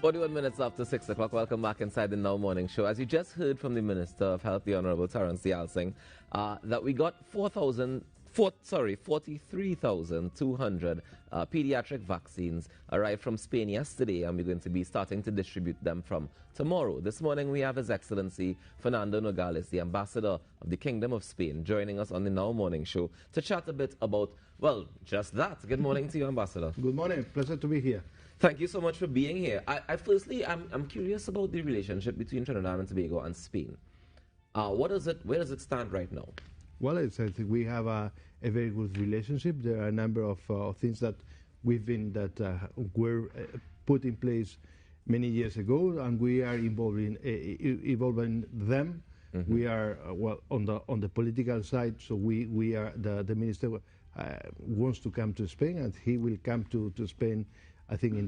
41 minutes after 6 o'clock. Welcome back inside the Now Morning Show. As you just heard from the Minister of Health, the Honorable Terence Yalsing, that we got 43,200 pediatric vaccines arrived from Spain yesterday, and we're going to be starting to distribute them from tomorrow. This morning we have His Excellency Fernando Nogales, the Ambassador of the Kingdom of Spain, joining us on the Now Morning Show to chat a bit about, well, just that. Good morning to you, Ambassador. Good morning. Pleasure to be here. Thank you so much for being here. Firstly, I'm curious about the relationship between Trinidad and Tobago and Spain. Where does it stand right now? Well, I think we have a very good relationship. There are a number of things that were put in place many years ago, and we are evolving them. Mm-hmm. We are on the political side. So we are the minister wants to come to Spain, and he will come to Spain, I think, in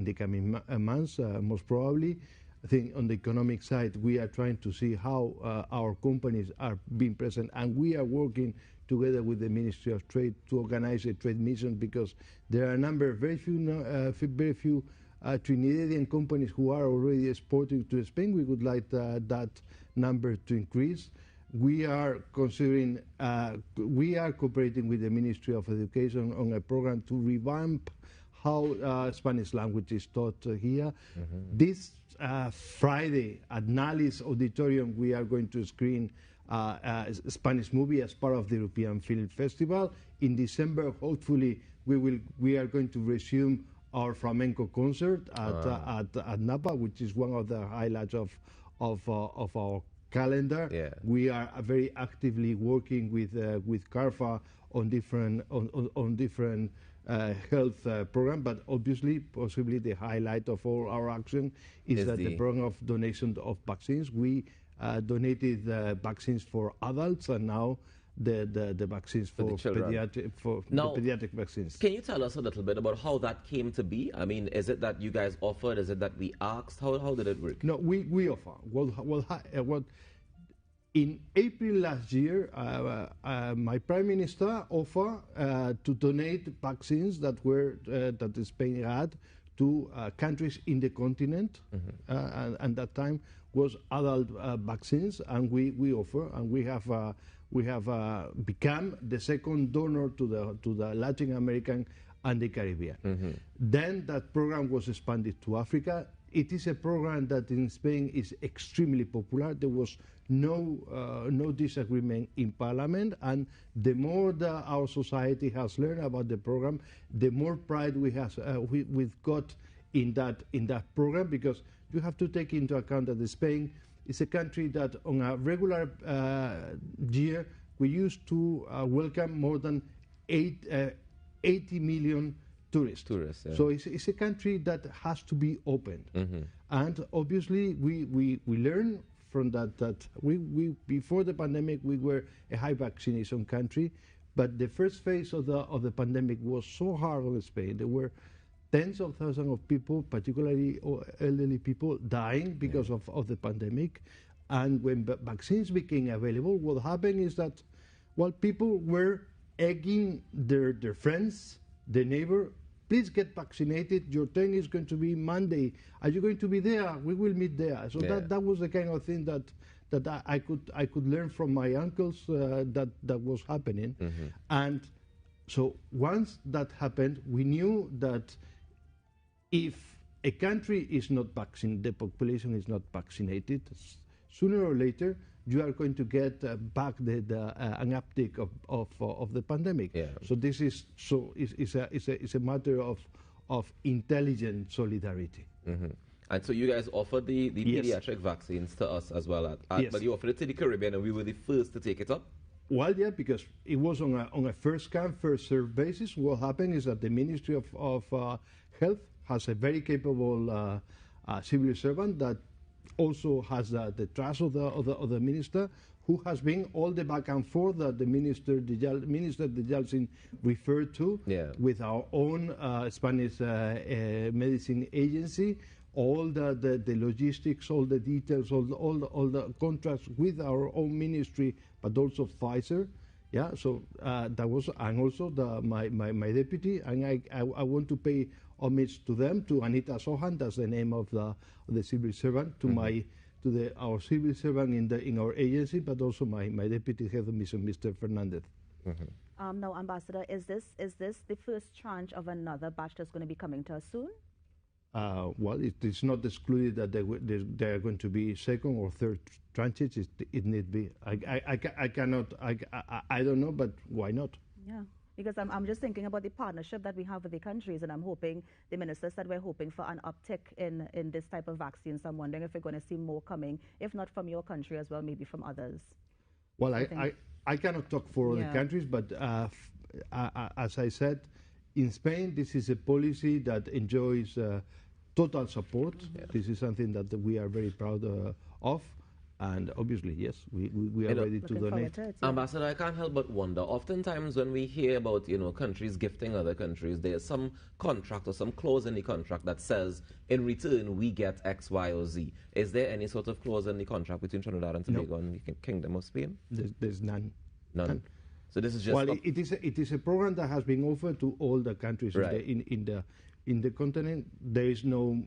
the coming months, most probably. I think on the economic side, we are trying to see how our companies are being present, and we are working together with the Ministry of Trade to organize a trade mission, because there are a number, very few Trinidadian companies who are already exporting to Spain. We would like that number to increase. We are considering, we are cooperating with the Ministry of Education on a program to revamp how Spanish language is taught here. Mm-hmm. This Friday at Nali's Auditorium, we are going to screen a Spanish movie as part of the European Film Festival. In December, hopefully, we are going to resume our flamenco concert at Napa, which is one of the highlights of our calendar. Yeah. We are very actively working with CARFA on different health program, but obviously, possibly the highlight of all our action is the program of donation of vaccines. We donated vaccines for adults, and now the vaccines for pediatric vaccines. Can you tell us a little bit about how that came to be? I mean, is it that you guys offered? Is it that we asked? How did it work? No, we offer. In April last year, my Prime Minister offered to donate vaccines that Spain had to countries in the continent, and that time was adult vaccines, and we offer, and we have become the second donor to the Latin American and the Caribbean. Mm-hmm. Then that program was expanded to Africa. It is a program that in Spain is extremely popular. There was no disagreement in Parliament, and the more that our society has learned about the program, the more pride we've got in that program, because you have to take into account that Spain is a country that on a regular year we used to welcome more than 80 million tourists. Yeah. So it's a country that has to be opened. Mm-hmm. And obviously we learn from that we before the pandemic we were a high vaccination country, but the first phase of the pandemic was so hard on Spain. There were tens of thousands of people, particularly elderly people, dying because of the pandemic. And when vaccines became available, what happened is that, people were egging their friends, their neighbor, please get vaccinated. Your turn is going to be Monday. Are you going to be there? We will meet there. So that was the kind of thing that I could learn from my uncles that was happening. Mm-hmm. And so once that happened, we knew that if a country is not vaccinated, the population is not vaccinated, sooner or later you are going to get back an uptick of the pandemic. Yeah. So this is it's a matter of intelligent solidarity. Mm-hmm. And so you guys offered the pediatric vaccines to us as well, yes. But you offered it to the Caribbean, and we were the first to take it up. Well, yeah, because it was on a first come, first served basis. What happened is that the Ministry of Health has a very capable civil servant that also has the trust of the minister, who has been all the back and forth that the Minister de Yalsing referred to, with our own Spanish medicine agency, all the logistics, all the details, all the contracts with our own ministry, but also Pfizer. Yeah, so that was, and also my deputy, and I want to pay homage to them, to Anita Sohan, that's the name of the civil servant, to our civil servant in our agency, but also my deputy head of mission, Mr. Fernandez. Now, Ambassador, is this the first tranche of another batch that's going to be coming to us soon? Well, it's not excluded that there are going to be second or third tranches. It need be. I cannot. I don't know, but why not? Yeah, because I'm just thinking about the partnership that we have with the countries, and I'm hoping the minister said we're hoping for an uptick in this type of vaccine. So I'm wondering if we're going to see more coming, if not from your country as well, maybe from others. Well, I cannot talk for other countries, but as I said, in Spain, this is a policy that enjoys total support. This is something that we are very proud of. And obviously, yes, we are ready to donate. Ambassador, I can't help but wonder, oftentimes when we hear about, countries gifting other countries, there's some contract or some clause in the contract that says, in return, we get X, Y, or Z. Is there any sort of clause in the contract between Trinidad and Tobago and the Kingdom of Spain? There's none. None. So this is just... Well, it is a program that has been offered to all the countries in the continent. There is no.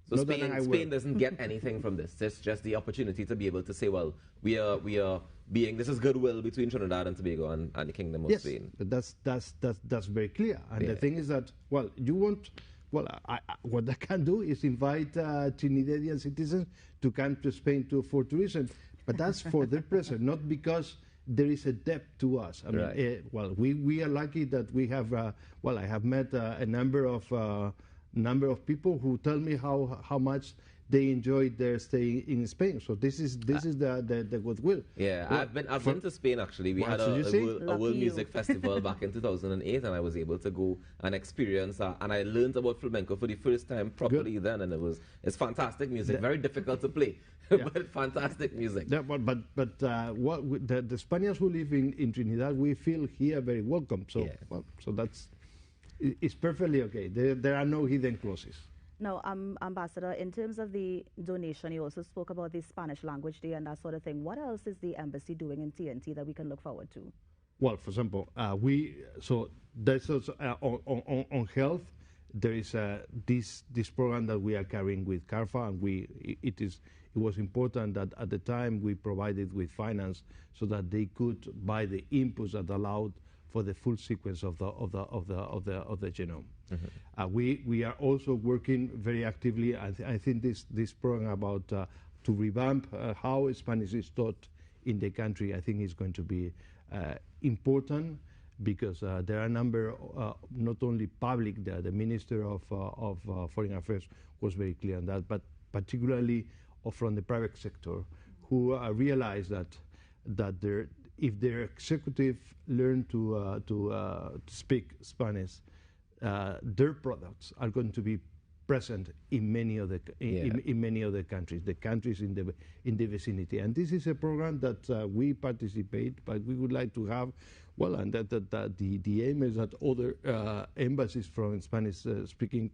So Spain doesn't get anything from this. It's just the opportunity to be able to say, well, we are being, this is goodwill between Trinidad and Tobago and the Kingdom of Spain. But that's very clear. And the thing is that, well, what I can do is invite Trinidadian citizens to come to Spain for tourism. But that's for their pleasure, not because there is a debt to us. I mean, well, we are lucky that we have. I have met a number of people who tell me how much they enjoyed their stay in Spain. So this is the goodwill. Yeah, well, I've been to Spain actually. We had a World Music Festival back in 2008, and I was able to go and experience and I learned about flamenco for the first time properly then, and it's fantastic music, very difficult to play. But fantastic music. Yeah, but the Spaniards who live in Trinidad, we feel here very welcome. So so it's perfectly okay. There are no hidden clauses. Now, Ambassador, in terms of the donation, you also spoke about the Spanish Language Day and that sort of thing. What else is the embassy doing in TNT that we can look forward to? Well, for example, there's also on health. There is this program that we are carrying with CARFA, and it was important that at the time we provided with finance so that they could buy the inputs that allowed for the full sequence of the genome. We are also working very actively. I think this program about to revamp how Spanish is taught in the country, I think is going to be important, because there are a number, not only public, the Minister of Foreign Affairs was very clear on that, but particularly from the private sector, who realize that if their executive learn to speak Spanish, their products are going to be present in many of the countries, the countries in the vicinity. And this is a program that we participate, but we would like to have, well, and that the aim is that other embassies from Spanish-speaking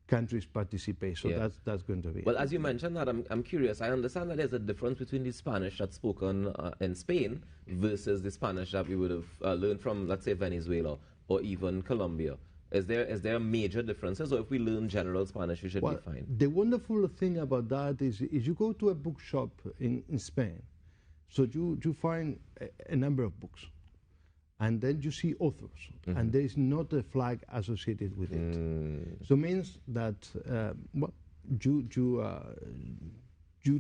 countries participate. So that's going to be. Well, as you mentioned that, I'm curious. I understand that there's a difference between the Spanish that's spoken in Spain versus the Spanish that we would have learned from, let's say, Venezuela or even Colombia. Is there major differences, or if we learn general Spanish, we should be fine? The wonderful thing about that is you go to a bookshop in Spain, so you find a number of books, and then you see authors, and there is not a flag associated with it. So it means that you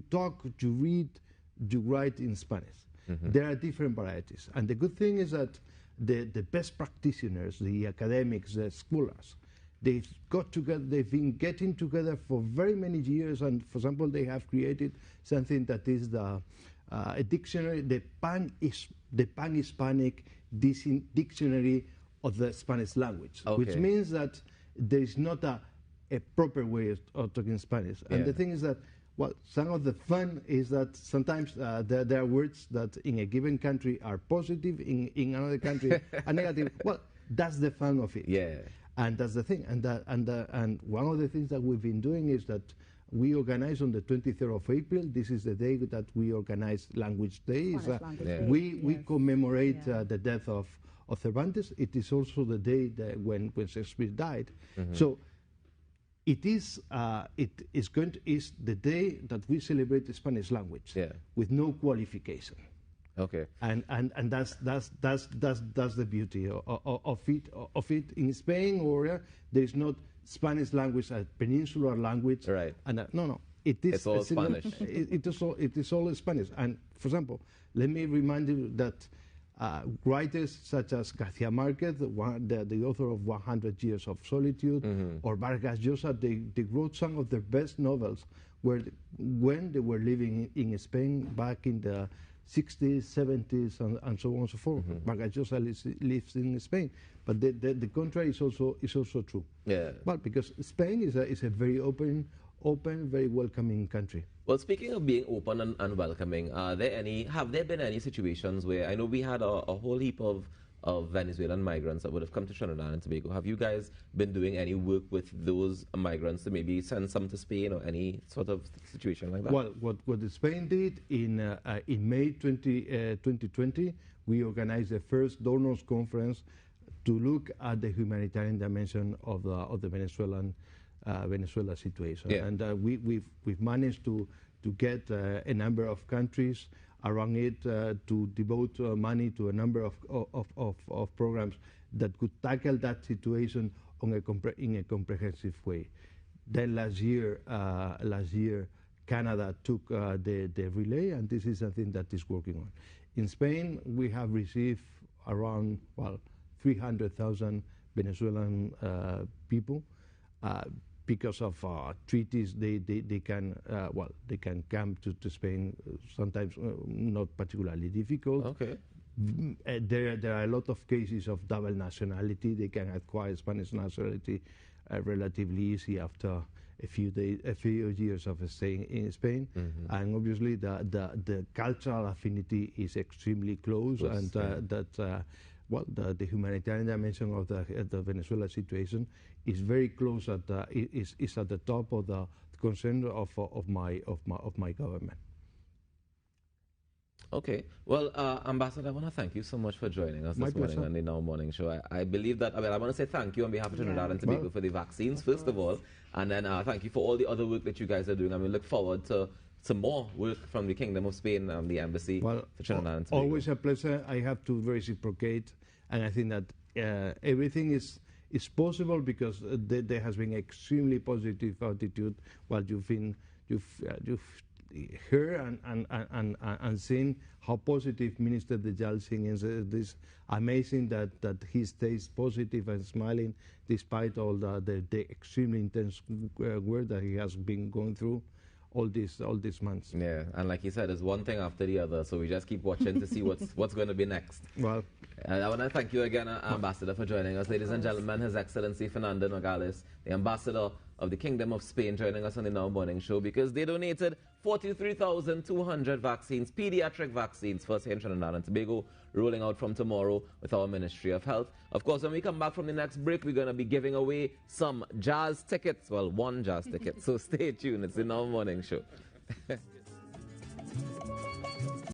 talk, you read, you write in Spanish. There are different varieties, and the good thing is that the best practitioners, the academics, the scholars, they've got together. They've been getting together for very many years, and for example, they have created something that is a dictionary, the Pan-Hispanic dictionary of the Spanish language, which means that there is not a proper way of talking Spanish. And the thing is that, well, some of the fun is that sometimes there are words that in a given country are positive, in another country are negative. Well, that's the fun of it. Yeah. And that's the thing. And one of the things that we've been doing is that we organize on the 23rd of April. This is the day that we organize Language Day. We commemorate the death of of Cervantes. It is also the day that when Shakespeare died. So it is the day that we celebrate the Spanish language with no qualification. Okay. And that's the beauty of it in Spain. Or there is not Spanish language as peninsular language. Right. And no. It's all Spanish. It is all Spanish. And for example, let me remind you that writers such as García Márquez, the author of 100 Years of Solitude, or Vargas Llosa, they wrote some of their best novels when they were living in Spain back in the 60s, 70s, and so on and so forth. Vargas Llosa lives in Spain, but the contrary is also true. Yeah. Well, because Spain is a very open, very welcoming country. Well, speaking of being open and welcoming, have there been any situations where, I know we had a whole heap of Venezuelan migrants that would have come to Trinidad and Tobago. Have you guys been doing any work with those migrants to maybe send some to Spain or any sort of situation like that? Well, what Spain did in May 2020, we organized the first donors conference to look at the humanitarian dimension of the Venezuela situation, and we've managed to get a number of countries around it to devote money to a number of programs that could tackle that situation in a comprehensive way. Then last year, Canada took the relay, and this is something that is working on. In Spain, we have received around 300,000 Venezuelan people. Because of treaties, they can come to Spain. Sometimes not particularly difficult. Okay. There are a lot of cases of double nationality. They can acquire Spanish nationality relatively easy after a few years of staying in Spain. And obviously the cultural affinity is extremely close, and the humanitarian dimension of the Venezuela situation is very close is at the top of the concern of my government. Okay. Well, Ambassador, I want to thank you so much for joining us this morning on the Now Morning Show. I believe that, I want to say thank you on behalf of Trinidad and Tobago for the vaccines, first of all, and then thank you for all the other work that you guys are doing. We look forward to some more work from the Kingdom of Spain and the Embassy for Trinidad and Tobago. Always a pleasure. I have to reciprocate, and I think that everything is possible because there has been extremely positive attitude while you've heard and seen how positive Minister Dejal Singh is. This amazing that he stays positive and smiling despite all the extremely intense work that he has been going through all these months. Yeah, and like you said, it's one thing after the other, so we just keep watching to see what's going to be next. Well, I want to thank you again, Ambassador, for joining us. Ladies and gentlemen, His Excellency Fernando Nogales, the Ambassador of the Kingdom of Spain, joining us on the Now Morning Show because they donated 43,200 vaccines, pediatric vaccines, first here in Trinidad and Tobago, rolling out from tomorrow with our Ministry of Health. Of course, when we come back from the next break, we're going to be giving away some jazz tickets. Well, one jazz ticket. So stay tuned. It's the Now Morning Show.